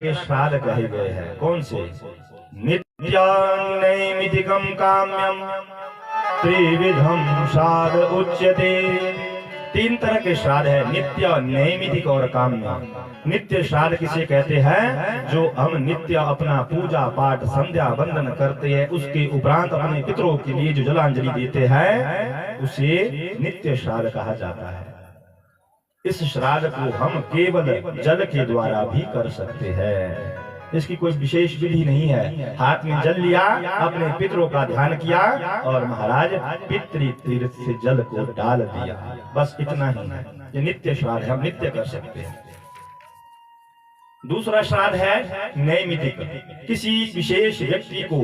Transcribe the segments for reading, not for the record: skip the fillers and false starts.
के श्राद्ध कहे गए हैं। कौन से? नित्यान्नैमितिकं काम्यम त्रिविधम श्राद्ध उच्यते। तीन तरह के श्राद्ध है, नित्य, नैमितिक और काम्य। नित्य श्राद्ध किसे कहते हैं? जो हम नित्य अपना पूजा पाठ संध्या वंदन करते हैं, उसके उपरांत अपने पितरों के लिए जो जलांजलि देते हैं, उसे नित्य श्राद्ध कहा जाता है। इस श्राद्ध को हम केवल जल के द्वारा भी कर सकते हैं, इसकी कोई विशेष विधि नहीं है। हाथ में जल लिया, अपने पितरों का ध्यान किया और महाराज पितृ तीर्थ से जल को डाल दिया, बस इतना ही है। ये नित्य श्राद्ध हम नित्य कर सकते हैं। दूसरा श्राद्ध है नैमितिक। किसी विशेष व्यक्ति को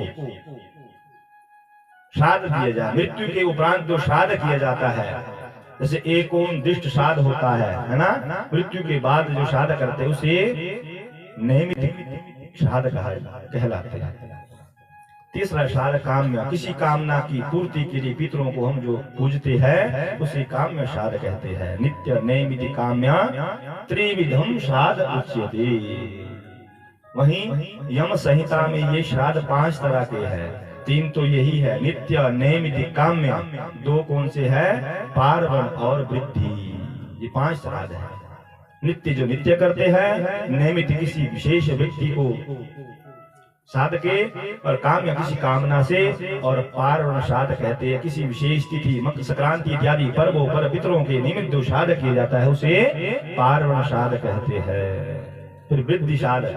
श्राद्ध दिया जाए, मृत्यु के उपरांत जो श्राद्ध किया जाता है, जैसे एकोन दृष्ट श्राद्ध होता है ना, मृत्यु के बाद जो श्राद्ध करते हैं उसे नैमितिक श्राद्ध कहलाते हैं। तीसरा श्राद्ध काम्य। किसी कामना की पूर्ति के लिए पितरों को हम जो पूजते हैं उसे काम्य श्राद्ध कहते हैं। नित्य नैमितिक काम्य त्रिविधम श्राद्ध उच्यते। वहीं यम संहिता में ये श्राद्ध 5 तरह के हैं। 3 तो यही है, नित्य नैमितिक काम्य। 2 कौन से है? पार्वण और वृद्धि। ये 5 श्राद्ध है। नित्य जो नित्य करते हैं, नैमितिक किसी विशेष व्यक्ति को श्राद्ध के, और काम्य किसी कामना से, और पार्वण श्राद्ध कहते हैं किसी विशेष तिथि, मकर संक्रांति इत्यादि पर्वों पर पितरों के निमित्त जो श्राद्ध किया जाता है उसे पार्वण श्राद्ध कहते हैं। फिर वृद्धि श्राद्ध।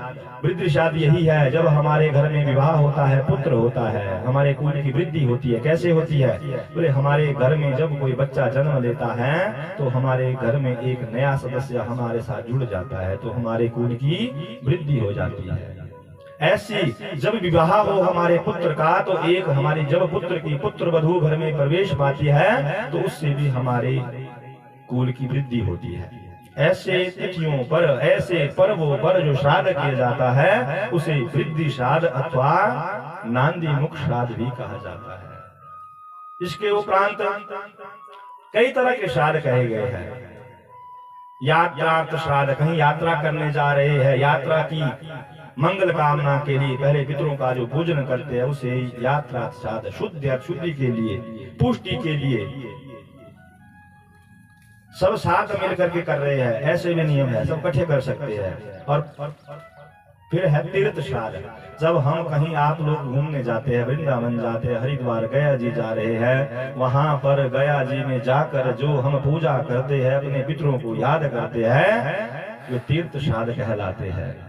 वृद्धि श्राद्ध यही है जब हमारे घर में विवाह होता है, पुत्र होता है, हमारे कुल की वृद्धि होती है। कैसे होती है? बोले हमारे घर में जब कोई बच्चा जन्म लेता है तो हमारे घर में एक नया सदस्य हमारे साथ जुड़ जाता है, तो हमारे कुल की वृद्धि हो जाती है। ऐसी जब विवाह हो हमारे पुत्र का, तो एक हमारी जब पुत्र की पुत्र वधू घर में प्रवेश पाती है तो उससे भी हमारे कुल की वृद्धि होती है। ऐसे तिथियों पर, ऐसे पर्वों पर जो श्राद्ध किया जाता है उसे वृद्धि श्राद्ध अथवा नांदी मुख श्राद्ध भी कहा जाता है। इसके उपरांत कई तरह के श्राद्ध कहे गए हैं। यात्रा श्राद्ध, कहीं यात्रा करने जा रहे हैं, यात्रा की मंगल कामना के लिए पहले पितरों का जो पूजन करते हैं उसे यात्रा श्राद्ध। शुद्धि के लिए, पुष्टि के लिए सब साथ मिल करके कर रहे हैं, ऐसे भी नियम है, सब इकट्ठे कर सकते हैं। और फिर है तीर्थ श्राद्ध। जब हम कहीं आप लोग घूमने जाते हैं, वृंदावन जाते हैं, हरिद्वार गया जी जा रहे हैं, वहां पर गया जी में जाकर जो हम पूजा करते हैं, अपने पितरों को याद करते हैं, वे तीर्थ श्राद्ध कहलाते हैं।